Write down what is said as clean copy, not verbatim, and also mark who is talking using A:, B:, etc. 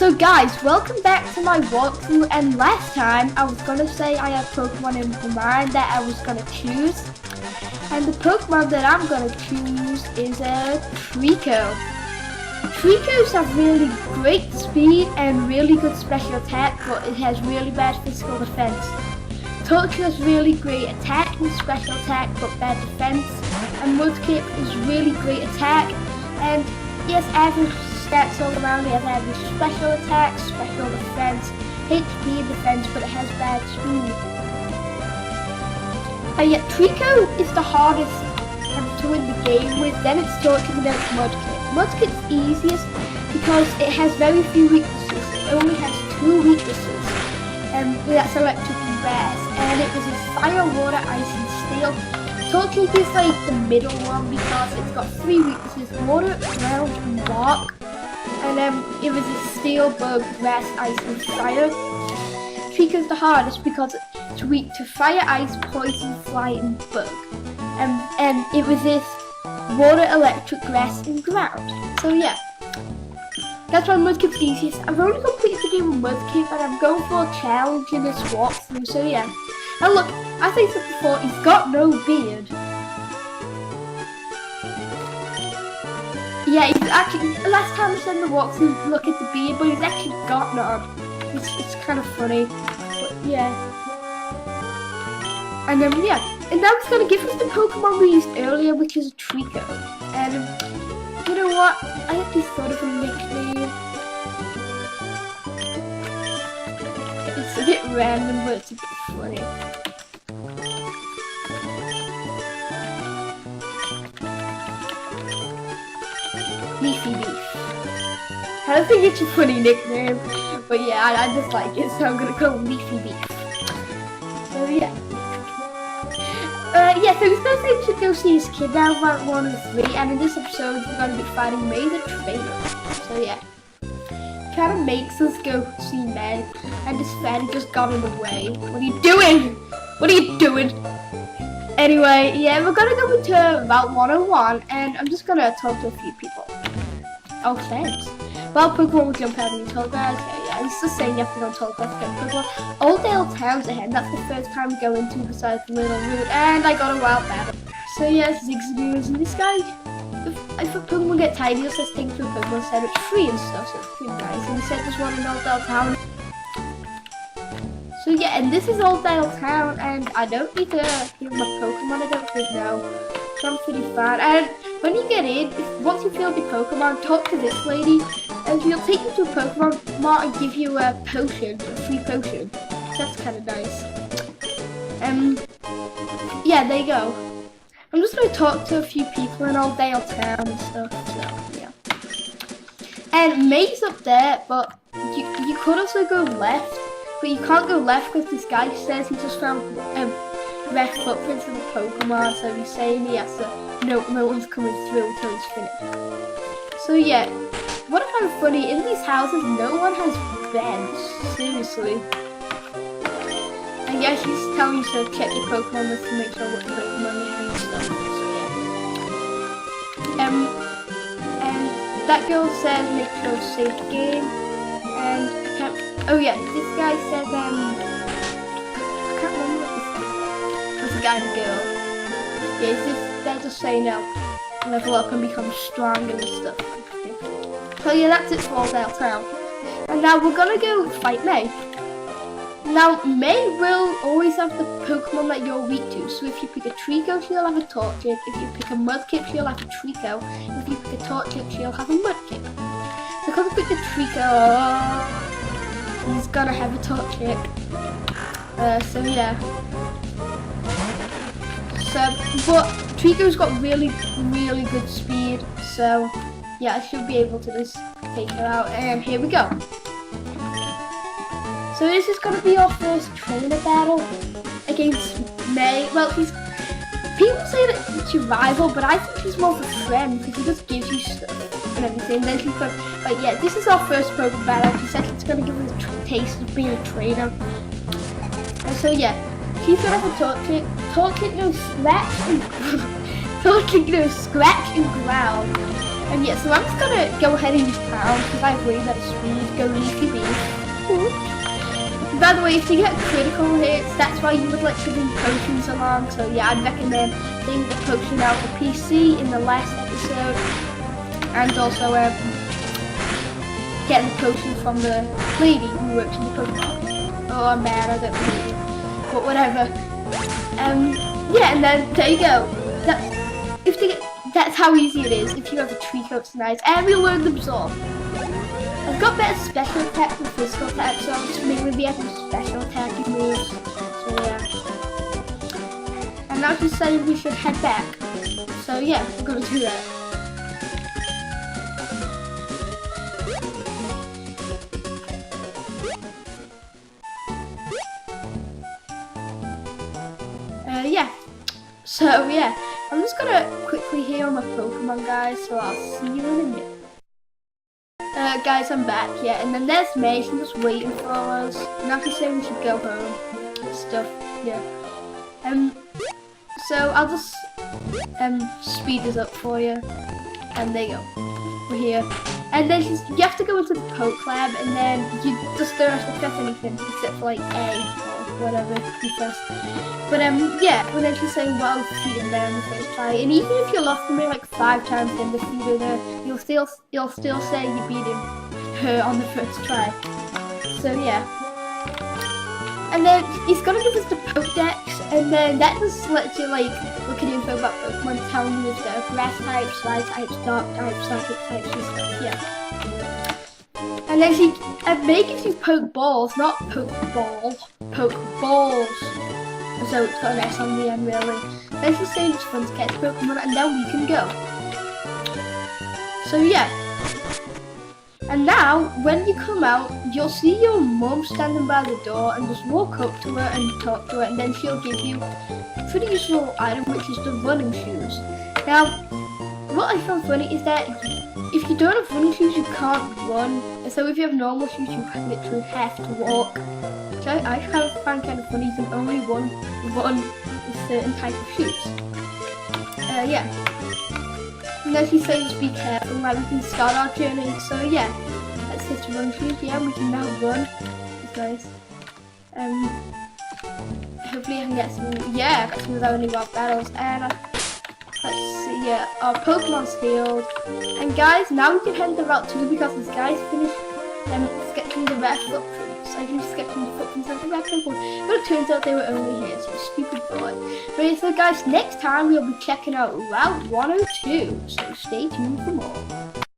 A: So guys, welcome back to my walkthrough, and last time I was gonna say I had Pokemon in mind that I was gonna choose, and the Pokemon that I'm gonna choose is a Treecko. Treeckos have really great speed and really good special attack, but it has really bad physical defense. Torchic has really great attack and special attack, but bad defense, and Mudkip is really great attack, and yes, average stats all around. It has average special attack, special defense, HP and defense, but it has bad speed. And yet Treecko is the hardest to win the game with. Then it's Torchic and then it's Mudkip. Mudkip's easiest because it has very few weaknesses. It only has 2 weaknesses, and that's electric and grass. And it was fire, water, ice, and steel. Torchic is like the middle one because it's got 3 weaknesses: water, ground, and rock. And it was steel, bug, grass, ice, and fire. Treecko's the hardest because it's weak to fire, ice, poison, fly, and bug. And it resists water, electric, grass, and ground. So yeah, that's why Mudkip's easiest. I've only completed the game with Mudkip, and I'm going for a challenge in this walkthrough. So yeah. And look, as I said before, he's got no beard. Yeah, he's actually, last time I said in the walkthrough, look at the beard, but he's actually got none. It's kind of funny, but yeah. And yeah, and now it's gonna give us the Pokemon we used earlier, which is a Treecko. And you know what? I actually thought of a nickname. It's a bit random, but it's a bit funny. Leafy Beef. I don't think it's a funny nickname, but yeah, I just like it, so I'm gonna call him Leafy Beef. So yeah. Yeah, so he's gonna say we should go see his kid now, Route 1 and 3, and in this episode we're gonna be fighting May the Trainer. So yeah. Kinda makes us go see May, and his friend just got in the way. What are you doing? What are you doing? Anyway, yeah, we're gonna go into Route 101, and I'm just gonna talk to a few people. Oh, thanks. Well, Pokemon will jump out and you told guys. Okay, yeah, he's just saying you have to go and talk about Pokemon. Oldale Town's ahead, and that's the first time we go into besides Little Root, and I got a wild battle. So yeah, Zigzagoos, and this guy, if a Pokemon get tired, he'll just take to a Pokemon Center. It's free and stuff, so it's pretty nice. And he said there's one in Oldale Town. So yeah, and this is Oldale Town, and I don't need to heal my Pokemon, I don't think, no. So I'm pretty fine. And when you get in, once you feel your Pokemon, talk to this lady, and she'll take you to a Pokemon Mart and give you a potion, a free potion. So that's kind of nice. Yeah, there you go. I'm just going to talk to a few people in Oldale Town and stuff, so yeah. And May's up there, but you could also go left. But you can't go left because this guy says he just found red footprints of the Pokemon, so he's saying he has to, no one's coming through until he's finished. So yeah, what I find funny, in these houses no one has beds, seriously. And yeah, he's telling you to check your Pokemon list to make sure what Pokemon you have and stuff, so yeah. And that girl says make sure to save the game, and oh yeah, this guy says, I can't remember what this is. There's a guy and a girl. Yeah, they're just saying level up and become strong and stuff. So yeah, that's it for Oldale Town. And now we're gonna go fight May. Now, May will always have the Pokemon that you're weak to. So if you pick a Treecko, she'll have a Torchic. If you pick a Mudkip, she'll have a Treecko. If you pick a Torchic, she'll have a Mudkip. So because I picked a Treecko, he's gonna have a Torchic. So yeah. So, but Treecko's got really good speed. So yeah, I should be able to just take her out. And here we go. So this is gonna be our first trainer battle against May. Well, people say that it's your rival, but I think he's more of a friend because he just gives you stuff and everything. Then she's got, but yeah, this is our first Pokemon battle. He said it's gonna give us a taste of being a trainer. And so yeah, she's gonna have a Torchic. Torchic knows scratch and Torchic knows scratch and growl. And yeah, so I'm just gonna go ahead and use pound because I have way better speed. Go Leafy Beef. By the way, if you get critical hits, that's why you would like to bring potions along. So yeah, I'd recommend bringing the potion out for PC in the last episode, and also getting the potion from the lady who works in the Pokemon. Oh, I'm mad, I don't believe it. But whatever. Yeah, and then there you go. That's how easy it is if you have a Treecko. It's nice. And we'll learn them all. I've got better special attacks than physical attacks, so I'll just mainly be having special attacking moves. So yeah. And now she's saying we should head back. So yeah, we're gonna do that. Yeah. So yeah, I'm just gonna quickly heal my Pokemon, guys, so I'll see you in a minute. Guys, I'm back, yeah, and then there's Mason just waiting for us. Now she's saying we should go home and stuff, yeah. So I'll just speed this up for you, and there you go. We're here. And then you have to go into the Poke Lab, and then you just don't have to press anything except for like A or whatever you press. But yeah, and then she's saying, well, defeat him there in the first try. And even if you lost him like 5 times and defeated her, you'll still say you beat her on the first try. So yeah. And then he's gonna give us the Pokedex, and then that just lets you like look at info about Pokemon, telling you if they're grass types, fly types, dark types, psychic types, and stuff. Yeah. And then she may gives you Pokeballs, not Pokeballs, Pokeballs. So it's got an S on the end, really. Then she's saying it's fun to catch Pokemon, and then we can go. So yeah. And now, when you come out, you'll see your mum standing by the door, and just walk up to her and talk to her, and then she'll give you a pretty useful item, which is the running shoes. Now, what I found funny is that if you don't have running shoes, you can't run. And so if you have normal shoes, you literally have to walk. Which I find kind of funny. You can only run a certain type of shoes. Yeah. And then she says be careful, like we can start our journey. So yeah, let's hit the run shoes. Yeah, we can now run. It's nice. Hopefully I can get some. Yeah, I got some without any wild battles. And let's see. Yeah, our Pokemon's healed. And guys, now we can head to Route 2 because this guy's finished sketching the rare footprints. I finished sketching the footprints of the rare Pokemon, but it turns out they were only here, so stupid boy. But yeah, so guys, next time we'll be checking out Route 102, so stay tuned for more.